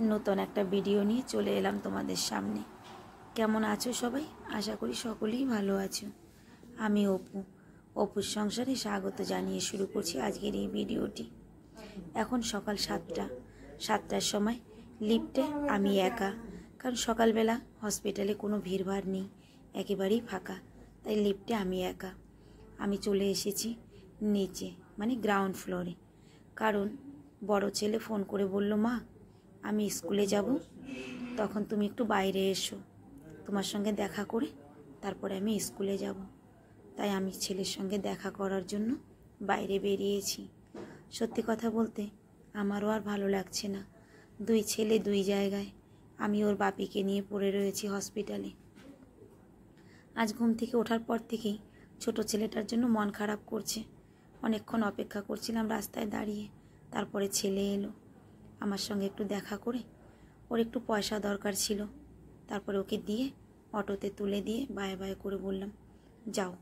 নতুন একটা ভিডিও নিয়ে চলে এলাম তোমাদের সামনে। কেমন আছো সবাই? আশা করি সকলেই ভালো আছো। আমি অপুর সংসারে স্বাগত জানিয়ে শুরু করছি আজকের এই ভিডিওটি। এখন সকাল 7টার সময় লিফটে আমি একা, কারণ সকালবেলা হসপিটালে কোনো ভিড়ভাড় নেই, একেবারেই ফাঁকা, তাই লিফটে আমি একা। আমি চলে এসেছি নিচে, মানে গ্রাউন্ড ফ্লোরে, কারণ বড় ছেলে ফোন করে বলল, মা আমি স্কুলে যাব, তখন তুমি একটু বাইরে এসো, তোমার সঙ্গে দেখা করে তারপরে আমি স্কুলে যাব। তাই আমি ছেলের সঙ্গে দেখা করার জন্য বাইরে বেরিয়েছি। সত্যি কথা বলতে আমারও আর ভালো লাগছে না, দুই ছেলে দুই জায়গায়, আমি ওর বাপিকে নিয়ে পড়ে রয়েছি হসপিটালে। আজ ঘুম থেকে ওঠার পর থেকেই ছোট ছেলেটার জন্য মন খারাপ করছে। অনেকক্ষণ অপেক্ষা করছিলাম রাস্তায় দাঁড়িয়ে, তারপরে ছেলে এলো আমার সঙ্গে একটু দেখা করে। ওর একটু পয়সা দরকার ছিল, তারপরে ওকে দিয়ে অটোতে তুলে দিয়ে বায়ে বায়ে করে বললাম, যাও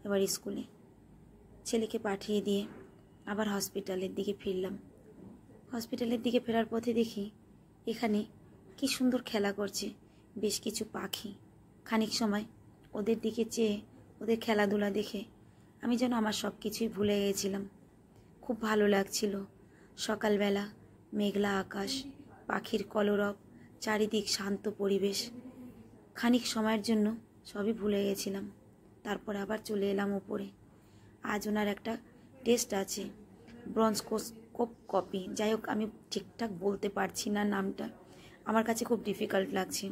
এবার স্কুলে। ছেলেকে পাঠিয়ে দিয়ে আবার হসপিটালের দিকে ফিরলাম। হসপিটালের দিকে ফেরার পথে দেখি এখানে কি সুন্দর খেলা করছে বেশ কিছু পাখি। খানিক সময় ওদের দিকে চেয়ে ওদের খেলাধুলা দেখে আমি যেন আমার সব কিছুই ভুলে গেছিলাম। খুব ভালো লাগছিল। সকালবেলা মেঘলা আকাশ, পাখির কলরব, চারিদিক শান্ত পরিবেশ। খানিক সময়ের জন্য সবই ভুলে গেছিলাম। তারপর আবার চলে এলাম উপরে। আজ ওনার একটা টেস্ট আছে, ব্রনকোস্কোপ কপি, যাই হোক আমি ঠিকঠাক বলতে পারছি না নামটা, আমার কাছে খুব ডিফিকাল্ট লাগছে।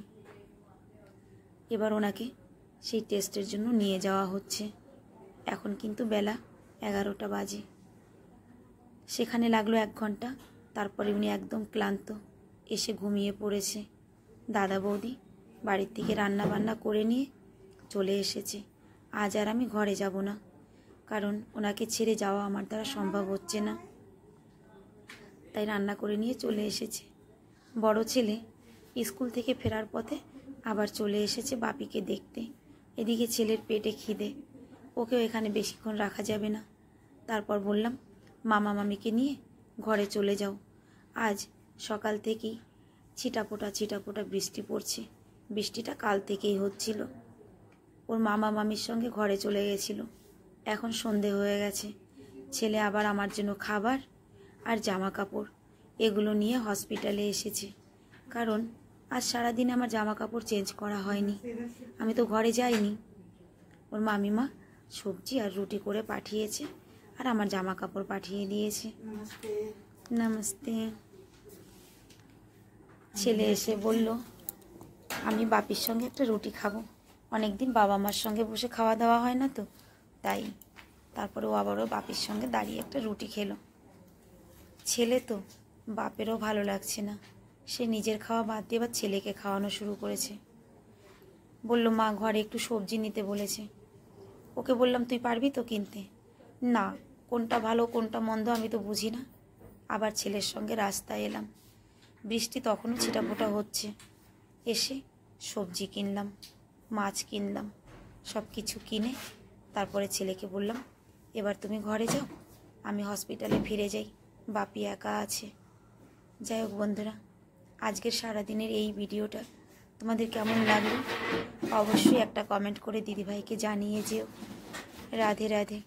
এবার ওনাকে সেই টেস্টের জন্য নিয়ে যাওয়া হচ্ছে। এখন কিন্তু বেলা 11টা বাজে। সেখানে লাগলো 1 ঘন্টা। তারপরে উনি একদম ক্লান্ত, এসে ঘুমিয়ে পড়েছে। দাদা বৌদি বাড়ির থেকে রান্না বান্না করে নিয়ে চলে এসেছে। আজ আর আমি ঘরে যাব না, কারণ ওনাকে ছেড়ে যাওয়া আমার দ্বারা সম্ভব হচ্ছে না, তাই রান্না করে নিয়ে চলে এসেছে। বড় ছেলে স্কুল থেকে ফেরার পথে আবার চলে এসেছে বাপিকে দেখতে। এদিকে ছেলের পেটে খিদে, ওকেও এখানে বেশিক্ষণ রাখা যাবে না। তারপর বললাম, মামা মামিকে নিয়ে ঘরে চলে যাও। আজ সকাল থেকেই ছিটাফোটা বৃষ্টি পড়ছে। বৃষ্টিটা কাল থেকেই হচ্ছিল। ওর মামা মামির সঙ্গে ঘরে চলে গেছিল। এখন সন্ধে হয়ে গেছে। ছেলে আবার আমার জন্য খাবার আর জামা কাপড় এগুলো নিয়ে হসপিটালে এসেছে, কারণ আজ সারাদিন আমার জামা কাপড় চেঞ্জ করা হয়নি, আমি তো ঘরে যাইনি। ওর মামিমা সবজি আর রুটি করে পাঠিয়েছে, আর আমার জামা কাপড় পাঠিয়ে দিয়েছে। নমস্তে। ছেলে এসে বলল, আমি বাপির সঙ্গে একটা রুটি খাবো, অনেকদিন বাবা মার সঙ্গে বসে খাওয়া দাওয়া হয় না তো, তাই। তারপরে ও আবারও বাপির সঙ্গে দাঁড়িয়ে একটা রুটি খেলো। ছেলে তো, বাপেরও ভালো লাগছে না, সে নিজের খাওয়া বাদ দিয়ে এবার ছেলেকে খাওয়ানো শুরু করেছে। বলল, মা ঘরে একটু সবজি নিতে বলেছে। ওকে বললাম, তুই পারবি তো কিনতে? না, কোনটা ভালো কোনটা মন্দ আমি তো বুঝি না। আবার ছেলের সঙ্গে রাস্তায় এলাম। বৃষ্টি তখনও ছিটাফোটা হচ্ছে। এসে সবজি কিনলাম, মাছ কিনলাম, সব কিছু কিনে তারপরে ছেলেকে বললাম, এবার তুমি ঘরে যাও, আমি হসপিটালে ফিরে যাই, বাপি একা আছে। যাই হোক বন্ধুরা, আজকের সারাদিনের এই ভিডিওটা তোমাদের কেমন লাগলো অবশ্যই একটা কমেন্ট করে দিদিভাইকে জানিয়ে যেও। রাধে রাধে।